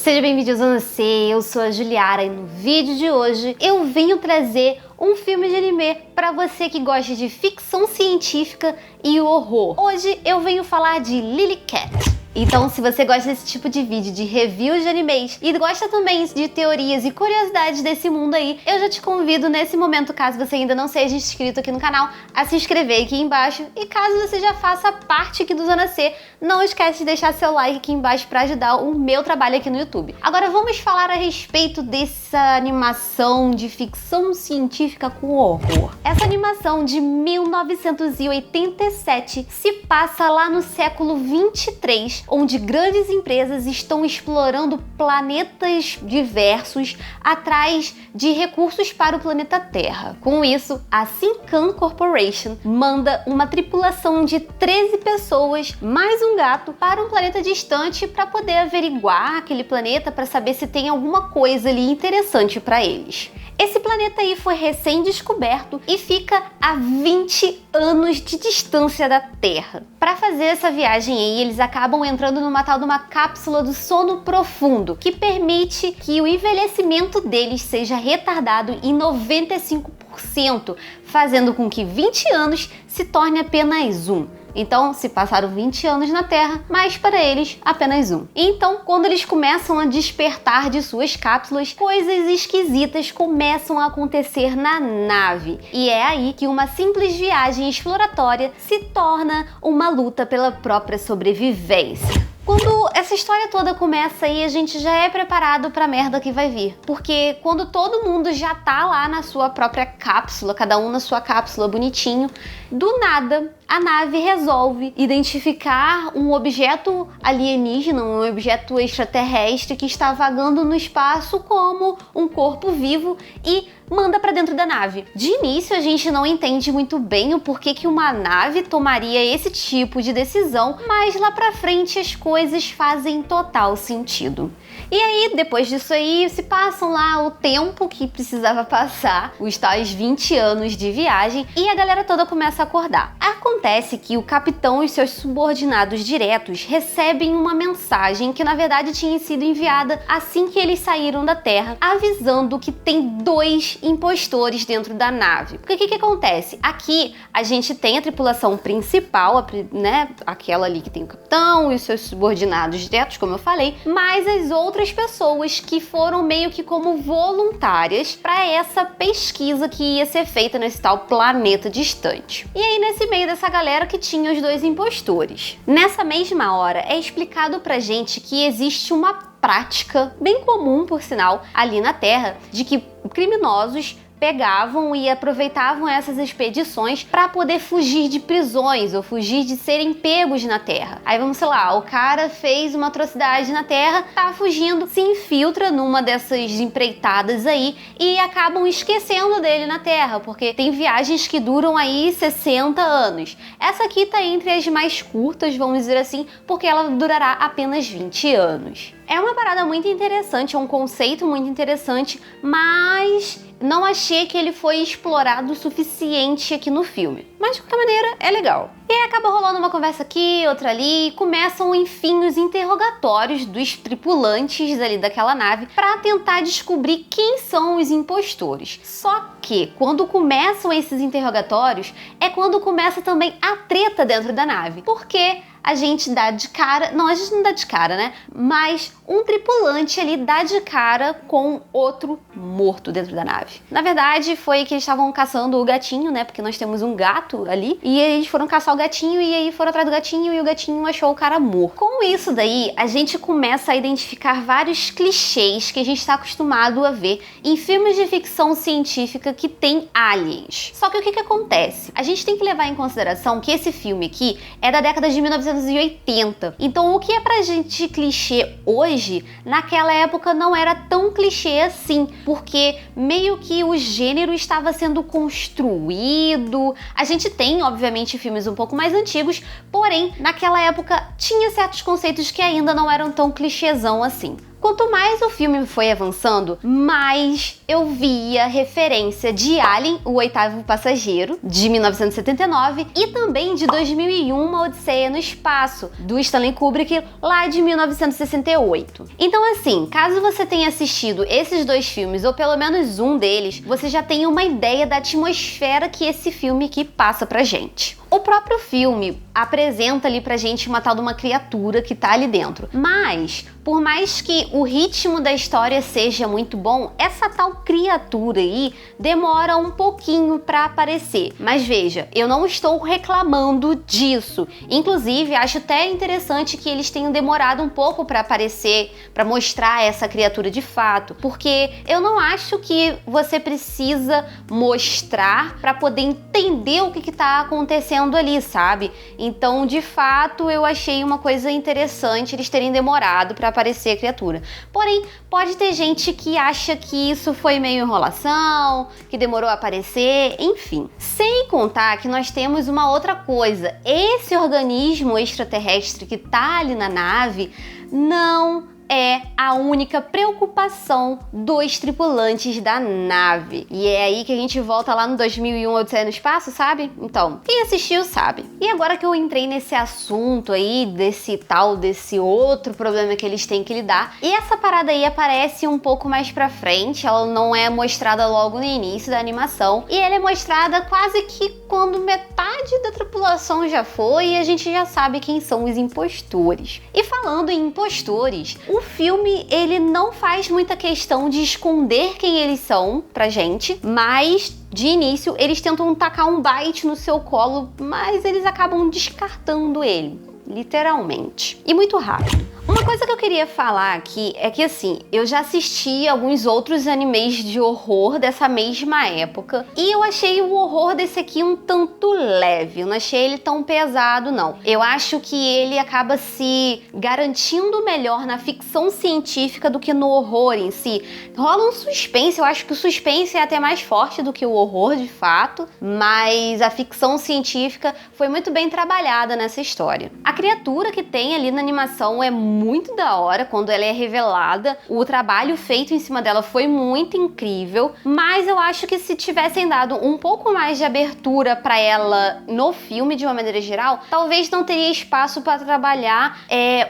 Seja bem-vindo ao Zona C, eu sou a Juliara e no vídeo de hoje eu venho trazer um filme de anime para você que gosta de ficção científica e horror. Hoje eu venho falar de Lily Cat. Então, se você gosta desse tipo de vídeo de reviews de animes e gosta também de teorias e curiosidades desse mundo aí, eu já te convido nesse momento, caso você ainda não seja inscrito aqui no canal, a se inscrever aqui embaixo. E caso você já faça parte aqui do Zona C, não esquece de deixar seu like aqui embaixo para ajudar o meu trabalho aqui no YouTube. Agora vamos falar a respeito dessa animação de ficção científica com horror. Essa animação de 1987 se passa lá no século 23, onde grandes empresas estão explorando planetas diversos atrás de recursos para o planeta Terra. Com isso, a Sincan Corporation manda uma tripulação de 13 pessoas mais um gato para um planeta distante para poder averiguar aquele planeta, para saber se tem alguma coisa ali interessante para eles. Esse planeta aí foi recém-descoberto e fica a 20 anos de distância da Terra. Para fazer essa viagem aí, eles acabam entrando numa tal de uma cápsula do sono profundo, que permite que o envelhecimento deles seja retardado em 95%, fazendo com que 20 anos se torne apenas um. Então, se passaram 20 anos na Terra, mas para eles, apenas um. Então, quando eles começam a despertar de suas cápsulas, coisas esquisitas começam a acontecer na nave. E é aí que uma simples viagem exploratória se torna uma luta pela própria sobrevivência. Quando essa história toda começa aí, a gente já é preparado pra merda que vai vir. Porque quando todo mundo já tá lá na sua própria cápsula, cada um na sua cápsula bonitinho, do nada a nave resolve identificar um objeto alienígena, um objeto extraterrestre que está vagando no espaço como um corpo vivo e manda pra dentro da nave. De início a gente não entende muito bem o porquê que uma nave tomaria esse tipo de decisão, mas lá pra frente as coisas fazem total sentido. E aí, depois disso aí, se passam lá o tempo que precisava passar, os tais 20 anos de viagem, e a galera toda começa a acordar. Acontece que o capitão e seus subordinados diretos recebem uma mensagem que na verdade tinha sido enviada assim que eles saíram da Terra, avisando que tem 2 impostores dentro da nave. Porque o que acontece? Aqui a gente tem a tripulação principal, né? Aquela ali que tem o capitão e os seus subordinados diretos, como eu falei, mas as outras pessoas que foram meio que como voluntárias para essa pesquisa que ia ser feita nesse tal planeta distante. E aí nesse meio dessa galera que tinha os 2 impostores. Nessa mesma hora é explicado pra gente que existe uma prática bem comum, por sinal, ali na Terra, de que criminosos pegavam e aproveitavam essas expedições para poder fugir de prisões ou fugir de serem pegos na Terra. Aí vamos, sei lá, o cara fez uma atrocidade na Terra, tá fugindo, se infiltra numa dessas empreitadas aí e acabam esquecendo dele na Terra, porque tem viagens que duram aí 60 anos. Essa aqui tá entre as mais curtas, vamos dizer assim, porque ela durará apenas 20 anos. É uma parada muito interessante, é um conceito muito interessante, mas não achei que ele foi explorado o suficiente aqui no filme. Mas de qualquer maneira, é legal. E aí acaba rolando uma conversa aqui, outra ali, e começam enfim os interrogatórios dos tripulantes ali daquela nave para tentar descobrir quem são os impostores. Só que quando começam esses interrogatórios, é quando começa também a treta dentro da nave. Porque a gente dá de cara, não, a gente não dá de cara, né? Mas um tripulante ali dá de cara com outro morto dentro da nave. Na verdade, foi que eles estavam caçando o gatinho, né? Porque nós temos um gato ali, e eles foram caçar o gatinho, e aí foram atrás do gatinho, e o gatinho achou o cara morto. Com isso daí, a gente começa a identificar vários clichês que a gente está acostumado a ver em filmes de ficção científica que tem aliens. Só que o que acontece? A gente tem que levar em consideração que esse filme aqui é da década de 1980. Então, o que é pra gente clichê hoje, naquela época não era tão clichê assim, porque meio que o gênero estava sendo construído. A gente tem, obviamente, filmes um pouco mais antigos, porém, naquela época tinha certos conceitos que ainda não eram tão clichêzão assim. Quanto mais o filme foi avançando, mais eu via referência de Alien, o Oitavo Passageiro, de 1979, e também de 2001, Uma Odisseia no Espaço, do Stanley Kubrick, lá de 1968. Então assim, caso você tenha assistido esses dois filmes, ou pelo menos um deles, você já tem uma ideia da atmosfera que esse filme aqui passa pra gente. O próprio filme apresenta ali pra gente uma tal de uma criatura que tá ali dentro. Mas, por mais que o ritmo da história seja muito bom, essa tal criatura aí demora um pouquinho pra aparecer. Mas veja, eu não estou reclamando disso. Inclusive, acho até interessante que eles tenham demorado um pouco pra aparecer, pra mostrar essa criatura de fato. Porque eu não acho que você precisa mostrar pra poder entender o que tá acontecendo ali, sabe? Então, de fato, eu achei uma coisa interessante eles terem demorado pra aparecer a criatura. Porém, pode ter gente que acha que isso foi meio enrolação, que demorou a aparecer, enfim. Sem contar que nós temos uma outra coisa. Esse organismo extraterrestre que tá ali na nave não é a única preocupação dos tripulantes da nave. E é aí que a gente volta lá no 2001, Odisseia no Espaço, sabe? Então, quem assistiu sabe. E agora que eu entrei nesse assunto aí, desse outro problema que eles têm que lidar, e essa parada aí aparece um pouco mais pra frente, ela não é mostrada logo no início da animação, e ela é mostrada quase que quando metade da tripulação já foi e a gente já sabe quem são os impostores. E falando em impostores, o filme, ele não faz muita questão de esconder quem eles são pra gente, mas de início eles tentam tacar um bite no seu colo, mas eles acabam descartando ele, literalmente. E muito rápido. Uma coisa que eu queria falar aqui é que, assim, eu já assisti alguns outros animes de horror dessa mesma época e eu achei o horror desse aqui um tanto leve, eu não achei ele tão pesado, não. Eu acho que ele acaba se garantindo melhor na ficção científica do que no horror em si. Rola um suspense, eu acho que o suspense é até mais forte do que o horror, de fato, mas a ficção científica foi muito bem trabalhada nessa história. A criatura que tem ali na animação é muito da hora quando ela é revelada. O trabalho feito em cima dela foi muito incrível, mas eu acho que se tivessem dado um pouco mais de abertura para ela no filme de uma maneira geral, talvez não teria espaço para trabalhar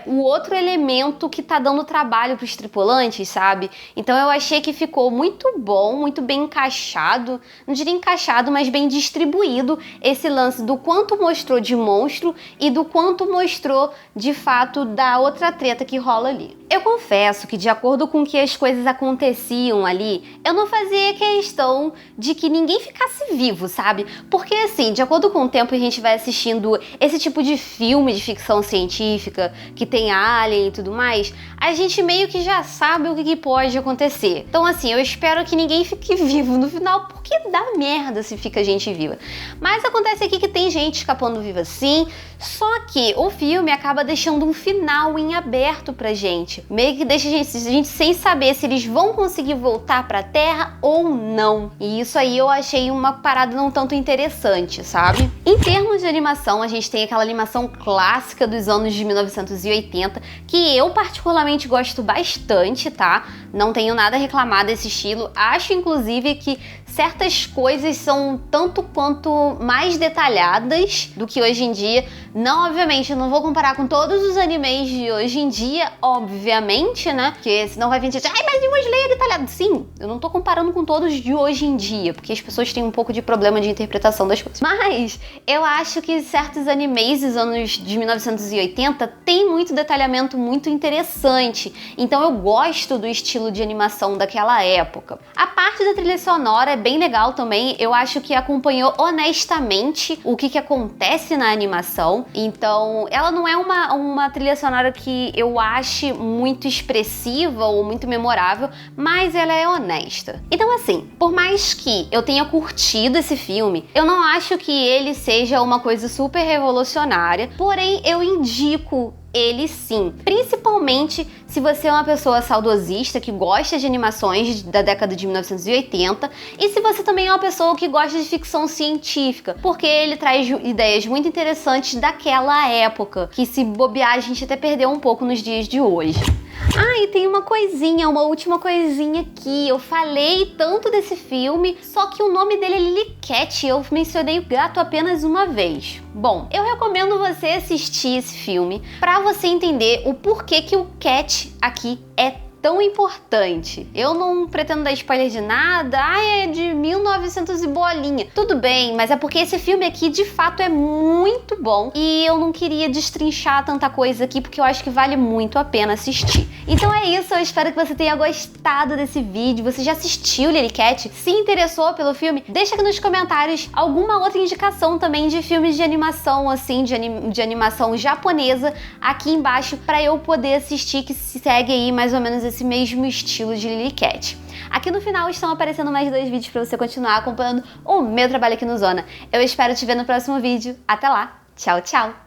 o outro elemento que tá dando trabalho para os tripulantes, sabe? Então eu achei que ficou muito bom, muito bem encaixado, não diria encaixado, mas bem distribuído esse lance do quanto mostrou de monstro e do quanto mostrou de fato da outra treta que rola ali. Eu confesso que, de acordo com que as coisas aconteciam ali, eu não fazia questão de que ninguém ficasse vivo, sabe? Porque, assim, de acordo com o tempo que a gente vai assistindo esse tipo de filme de ficção científica, que tem alien e tudo mais, a gente meio que já sabe o que pode acontecer. Então, assim, eu espero que ninguém fique vivo no final, porque dá merda se fica gente viva. Mas acontece aqui que tem gente escapando viva sim, só que o filme acaba deixando um final em aberto pra gente. Meio que deixa a gente sem saber se eles vão conseguir voltar pra Terra ou não. E isso aí eu achei uma parada não tanto interessante, sabe? Em termos de animação, a gente tem aquela animação clássica dos anos de 1980, que eu particularmente gosto bastante, tá? Não tenho nada a reclamar desse estilo. Acho, inclusive, que certas coisas são tanto quanto mais detalhadas do que hoje em dia. Não, obviamente, eu não vou comparar com todos os animes de hoje em dia, obviamente, né? Porque senão vai vir gente, ai, mas Demon Slayer é detalhado. Sim, eu não tô comparando com todos de hoje em dia, porque as pessoas têm um pouco de problema de interpretação das coisas. Mas eu acho que certos animes dos anos de 1980 tem muito detalhamento muito interessante. Então eu gosto do estilo de animação daquela época. A parte da trilha sonora é bem legal também, eu acho que acompanhou honestamente o que acontece na animação, então ela não é uma trilha sonora que eu ache muito expressiva ou muito memorável, mas ela é honesta. Então assim, por mais que eu tenha curtido esse filme, eu não acho que ele seja uma coisa super revolucionária, porém eu indico ele sim, principalmente se você é uma pessoa saudosista que gosta de animações da década de 1980 e se você também é uma pessoa que gosta de ficção científica, porque ele traz ideias muito interessantes daquela época, que se bobear a gente até perdeu um pouco nos dias de hoje. Ah, e tem uma última coisinha aqui. Eu falei tanto desse filme, só que o nome dele é Lily Cat. Eu mencionei o gato apenas uma vez. Bom, eu recomendo você assistir esse filme pra você entender o porquê que o Cat aqui é tão importante. Eu não pretendo dar spoiler de nada. É de 1900 e bolinha. Tudo bem, mas é porque esse filme aqui de fato é muito bom e eu não queria destrinchar tanta coisa aqui porque eu acho que vale muito a pena assistir. Então é isso, eu espero que você tenha gostado desse vídeo. Você já assistiu Lily Cat? Se interessou pelo filme? Deixa aqui nos comentários alguma outra indicação também de filmes de animação, assim, de animação japonesa aqui embaixo pra eu poder assistir, que segue aí mais ou menos esse mesmo estilo de Lily Cat. Aqui no final estão aparecendo mais 2 vídeos para você continuar acompanhando o meu trabalho aqui no Zona. Eu espero te ver no próximo vídeo. Até lá. Tchau, tchau!